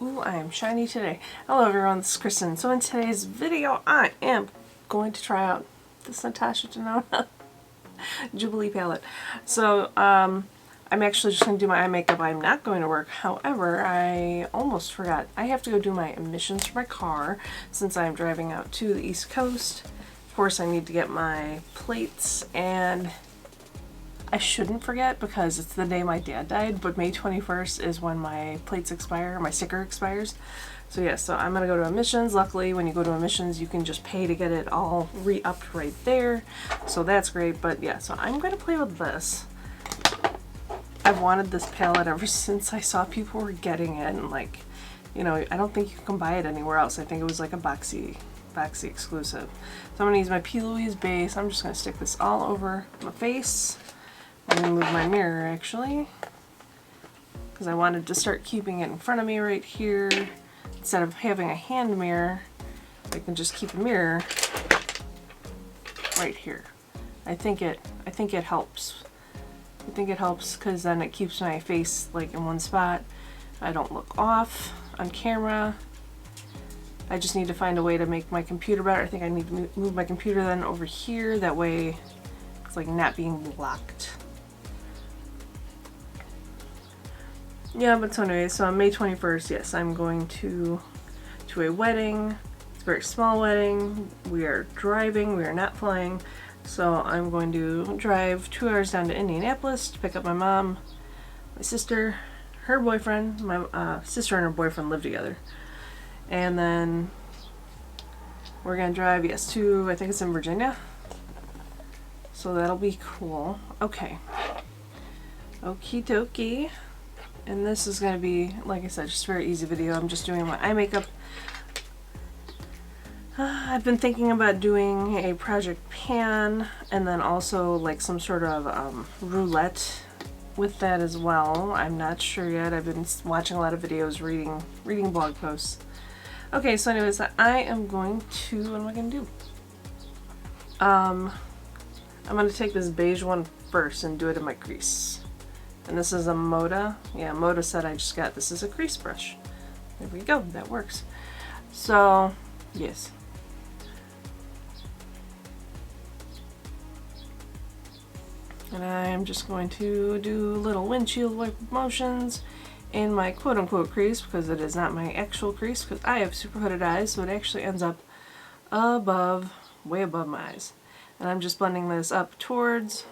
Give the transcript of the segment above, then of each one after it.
Ooh, I am shiny today. Hello everyone, this is Kristen. So in today's video, I am going to try out this Natasha Denona Jubilee Palette. So, I'm actually just going to do my eye makeup. I'm not going to work. However, I almost forgot. I have to go do my emissions for my car since I'm driving out to the East Coast. Of course, I need to get my plates, and I shouldn't forget because it's the day my dad died, but May 21st is when my plates expire, my sticker expires. So yeah, so I'm going to go to emissions. Luckily, when you go to emissions, you can just pay to get it all re-upped right there. So that's great, but yeah, so I'm going to play with this. I've wanted this palette ever since I saw people were getting it, and like, you know, I don't think you can buy it anywhere else. I think it was like a Boxy exclusive. So I'm going to use my P. Louise base. I'm just going to stick this all over my face. I'm going to move my mirror actually, because I wanted to start keeping it in front of me right here. Instead of having a hand mirror, I can just keep a mirror right here. I think it helps. I think it helps because then it keeps my face like in one spot. I don't look off on camera. I just need to find a way to make my computer better. I think I need to move my computer then over here. That way it's like not being blocked. Yeah, but so anyway, so on May 21st, yes, I'm going to a wedding. It's a very small wedding. We are driving, we are not flying. So I'm going to drive 2 hours down to Indianapolis to pick up my mom, my sister, her boyfriend. My sister and her boyfriend live together. And then we're going to drive, yes, to, I think it's in Virginia. So that'll be cool. Okay. Okie dokie. And this is going to be, like I said, just a very easy video. I'm just doing my eye makeup. I've been thinking about doing a project pan and then also like some sort of roulette with that as well. I'm not sure yet. I've been watching a lot of videos, reading blog posts. Okay, so anyways, I am going to, what am I going to do? I'm going to take this beige one first and do it in my crease. And this is a Moda. Yeah, Moda set I just got. This is a crease brush. There we go. That works. So, yes. And I'm just going to do little windshield wipe motions in my quote-unquote crease because it is not my actual crease because I have super hooded eyes, so it actually ends up above, way above my eyes. And I'm just blending this up towards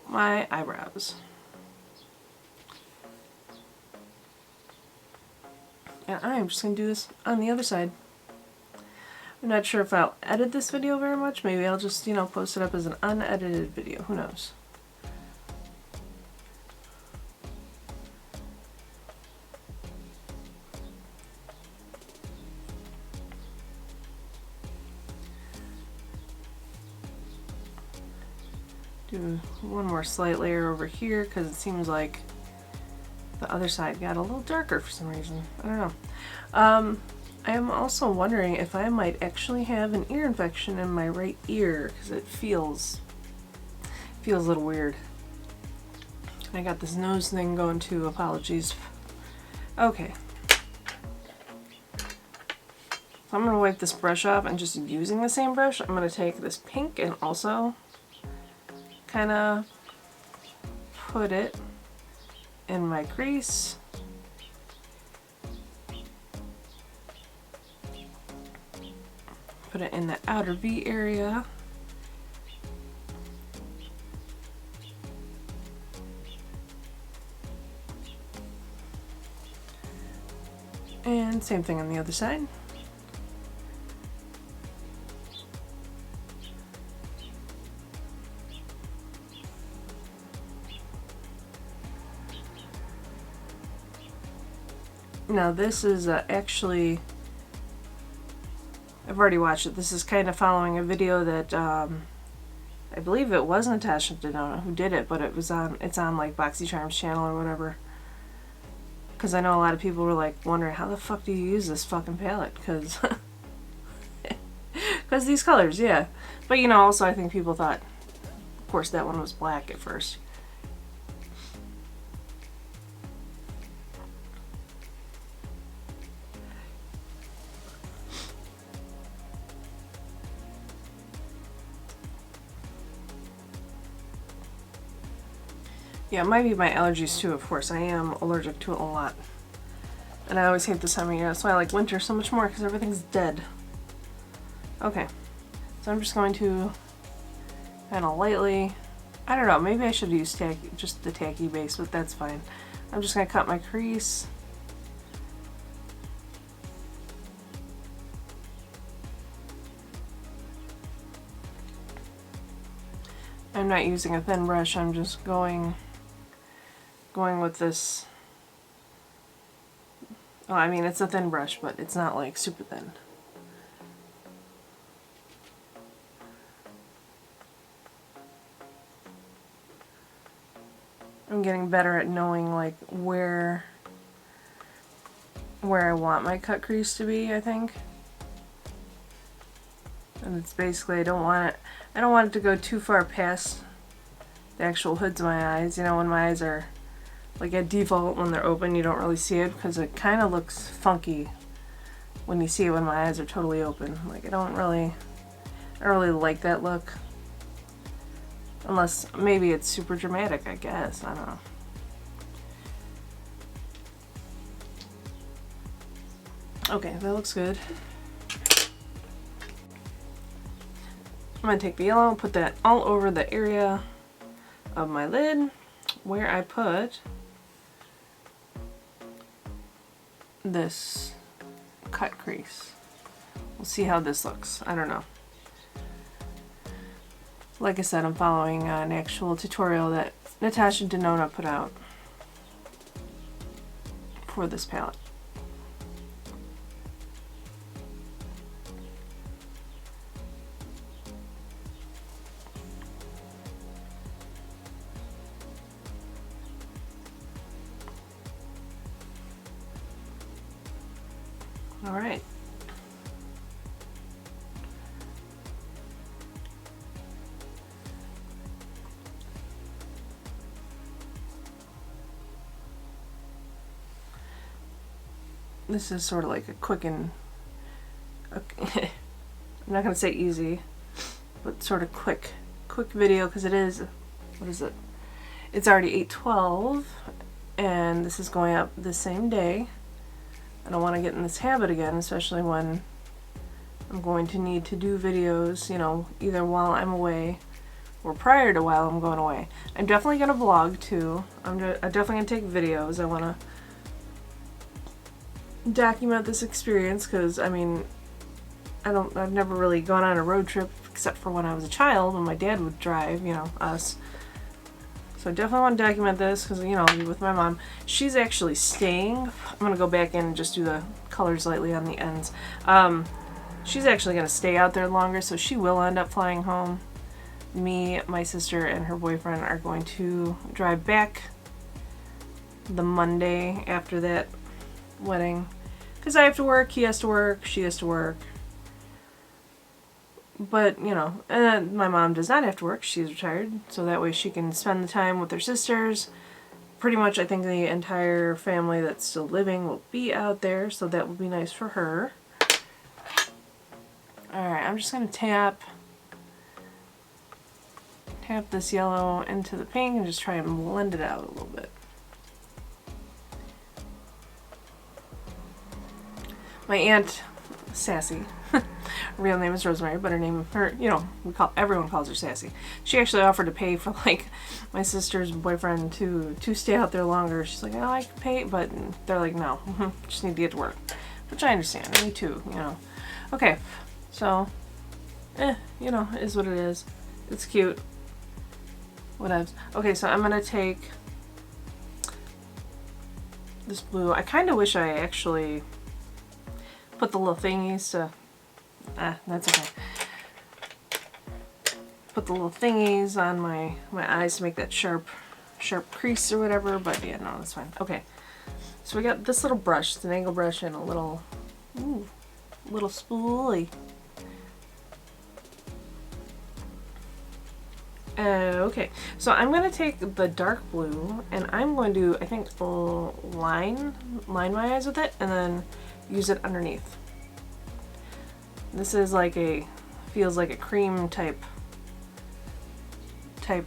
my eyebrows. And I'm just going to do this on the other side. I'm not sure if I'll edit this video very much. Maybe I'll just, you know, post it up as an unedited video. Who knows? Do one more slight layer over here because it seems like the other side got a little darker for some reason. I don't know. I am also wondering if I might actually have an ear infection in my right ear because it feels a little weird. I got this nose thing going too. Apologies. Okay. So I'm going to wipe this brush off and just using the same brush, I'm going to take this pink and also kind of put it in my crease. Put it in the outer V area. And same thing on the other side. Now this is actually, I've already watched it. This is kind of following a video that I believe it was Natasha Denona who did it, but it's on like boxycharm's channel or whatever. Because I know a lot of people were like wondering how the fuck do you use this fucking palette? Because these colors, yeah. But you know, also I think people thought, of course, that one was black at first. Yeah, it might be my allergies too, of course. I am allergic to it a lot. And I always hate this time of year. That's why I like winter so much more, because everything's dead. Okay. So I'm just going to kind of lightly, I don't know, maybe I should use just the tacky base, but that's fine. I'm just going to cut my crease. I'm not using a thin brush, I'm just going with this. Oh, I mean, it's a thin brush, but it's not like super thin. I'm getting better at knowing like where I want my cut crease to be, I think. And it's basically I don't want it to go too far past the actual hoods of my eyes. You know, when my eyes are like at default, when they're open, you don't really see it because it kind of looks funky when you see it when my eyes are totally open. Like I don't really like that look. Unless maybe it's super dramatic, I guess. I don't know. Okay, that looks good. I'm going to take the yellow and put that all over the area of my lid where I put this cut crease. We'll see how this looks. I don't know. Like I said, I'm following an actual tutorial that Natasha Denona put out for this palette. All right. This is sort of like a quick and I'm not gonna say easy, but sort of quick video because it is, what is it? It's already 8:12 and this is going up the same day. I don't want to get in this habit again, especially when I'm going to need to do videos, you know, either while I'm away or prior to while I'm going away. I'm definitely going to vlog too. I'm definitely going to take videos. I want to document this experience because, I mean, I've never really gone on a road trip except for when I was a child when my dad would drive, you know, us. So I definitely want to document this because, you know, with my mom, she's actually staying. I'm going to go back in and just do the colors lightly on the ends. She's actually going to stay out there longer, so she will end up flying home. Me, my sister, and her boyfriend are going to drive back the Monday after that wedding. Because I have to work, he has to work, she has to work. But, you know, my mom does not have to work. She's retired, so that way she can spend the time with her sisters. Pretty much, I think the entire family that's still living will be out there, so that will be nice for her. Alright, I'm just going to tap this yellow into the pink and just try and blend it out a little bit. My aunt, Sassy, her real name is Rosemary, but you know, everyone calls her Sassy. She actually offered to pay for like my sister's boyfriend to stay out there longer. She's like, oh, I can pay, but they're like, no, just need to get to work, which I understand. Me too, you know. Okay, so, you know, is what it is. It's cute. Whatevs. Okay, so I'm gonna take this blue. I kind of wish I actually put the little thingies to, that's okay. Put the little thingies on my eyes to make that sharp crease or whatever, but yeah, no, that's fine. Okay, so we got this little brush, it's an angle brush, and a little spoolie. Okay, so I'm going to take the dark blue and I'm going to, I think, line my eyes with it and then use it underneath. This is like feels like a cream type,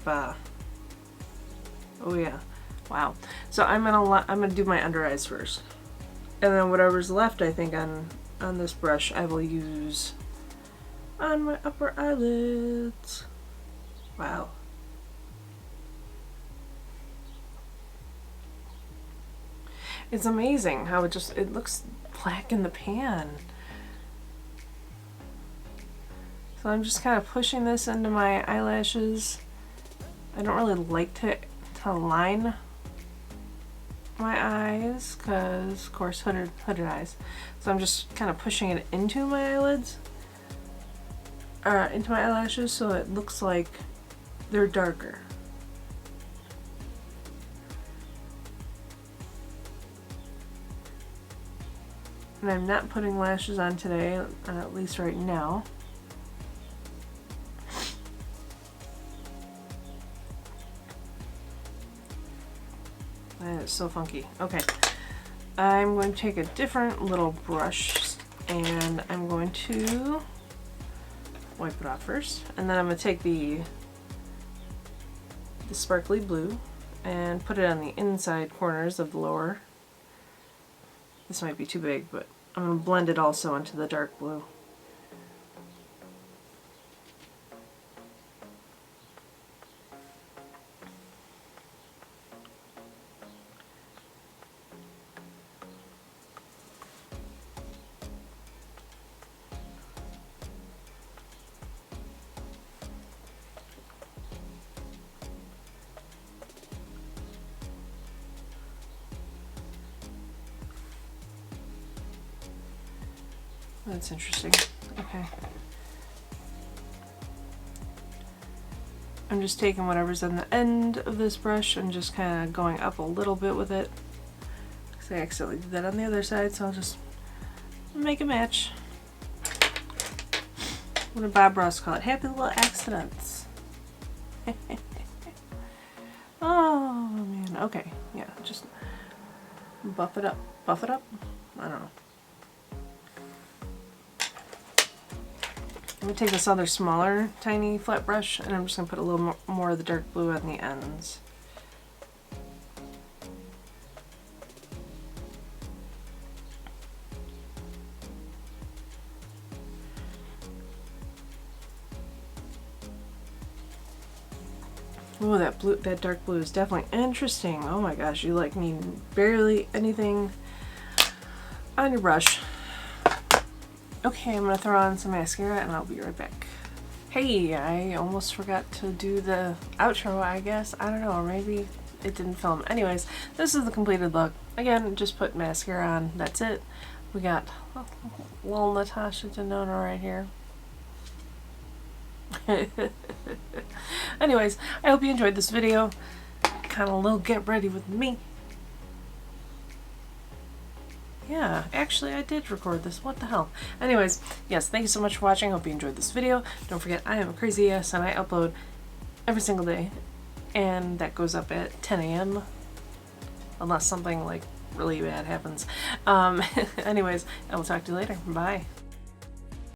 oh yeah, Wow. So I'm gonna do my under eyes first, and then whatever's left, I think on this brush, I will use on my upper eyelids. Wow. It's amazing how it looks black in the pan. So I'm just kind of pushing this into my eyelashes. I don't really like to line my eyes because, of course, hooded eyes. So I'm just kind of pushing it into my eyelids, into my eyelashes, so it looks like they're darker. And I'm not putting lashes on today, at least right now. That is so funky. Okay, I'm going to take a different little brush and I'm going to wipe it off first, and then I'm going to take the sparkly blue and put it on the inside corners of the lower. This might be too big, but I'm going to blend it also into the dark blue. That's interesting. Okay. I'm just taking whatever's on the end of this brush and just kind of going up a little bit with it. Because I accidentally did that on the other side, so I'll just make a match. What did Bob Ross call it? Happy little accidents. Oh man, okay. Yeah, just buff it up. Buff it up? I don't know. I'm going to take this other smaller, tiny flat brush, and I'm just going to put a little more of the dark blue on the ends. Oh, that dark blue is definitely interesting. Oh my gosh, you like need barely anything on your brush. Okay, I'm going to throw on some mascara and I'll be right back. Hey, I almost forgot to do the outro, I guess. I don't know, or maybe it didn't film. Anyways, this is the completed look. Again, just put mascara on. That's it. We got little Natasha Denona right here. Anyways, I hope you enjoyed this video. Kind of a little get ready with me. Yeah, actually I did record this. What the hell? Anyways, yes, thank you so much for watching. Hope you enjoyed this video. Don't forget, I am a crazy ass and I upload every single day. And that goes up at 10 a.m. Unless something like really bad happens. Anyways, I will talk to you later. Bye.